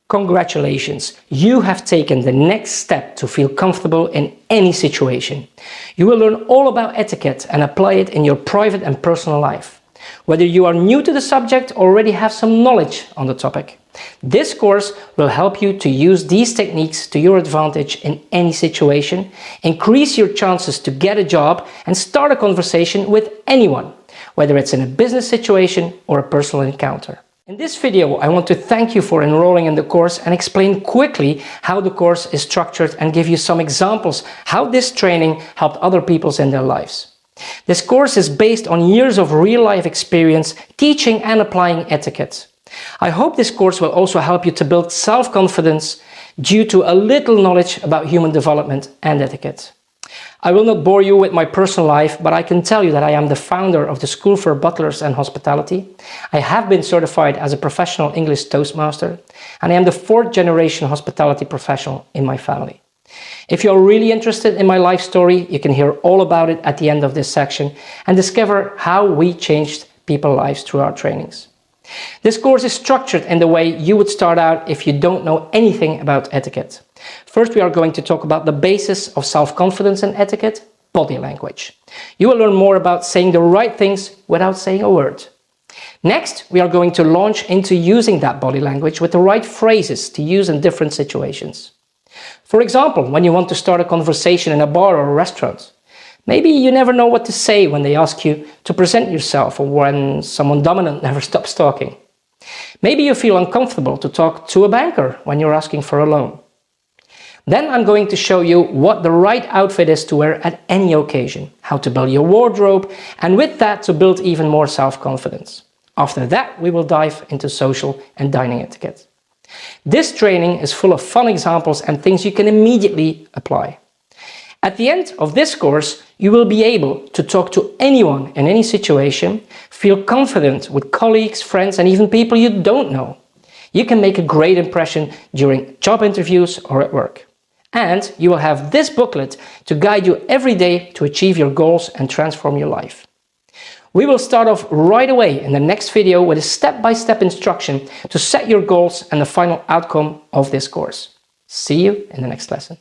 Congratulations, you have taken the next step to feel comfortable in any situation. You will learn all about etiquette and apply it in your private and personal life. Whether you are new to the subject or already have some knowledge on the topic, this course will help you to use these techniques to your advantage in any situation, increase your chances to get a job and start a conversation with anyone, whether it's in a business situation or a personal encounter. In this video, I want to thank you for enrolling in the course and explain quickly how the course is structured and give you some examples how this training helped other people in their lives. This course is based on years of real-life experience teaching and applying etiquette. I hope this course will also help you to build self-confidence due to a little knowledge about human development and etiquette. I will not bore you with my personal life, but I can tell you that I am the founder of the School for Butlers and Hospitality. I have been certified as a professional English Toastmaster, and I am the 4th generation hospitality professional in my family. If you're really interested in my life story, you can hear all about it at the end of this section and discover how we changed people's lives through our trainings. This course is structured in the way you would start out if you don't know anything about etiquette. First, we are going to talk about the basis of self-confidence and etiquette, body language. You will learn more about saying the right things without saying a word. Next, we are going to launch into using that body language with the right phrases to use in different situations. For example, when you want to start a conversation in a bar or a restaurant. Maybe you never know what to say when they ask you to present yourself or when someone dominant never stops talking. Maybe you feel uncomfortable to talk to a banker when you're asking for a loan. Then I'm going to show you what the right outfit is to wear at any occasion, how to build your wardrobe, and with that to build even more self-confidence. After that, we will dive into social and dining etiquette. This training is full of fun examples and things you can immediately apply. At the end of this course, you will be able to talk to anyone in any situation, feel confident with colleagues, friends, and even people you don't know. You can make a great impression during job interviews or at work. And you will have this booklet to guide you every day to achieve your goals and transform your life. We will start off right away in the next video with a step-by-step instruction to set your goals and the final outcome of this course. See you in the next lesson.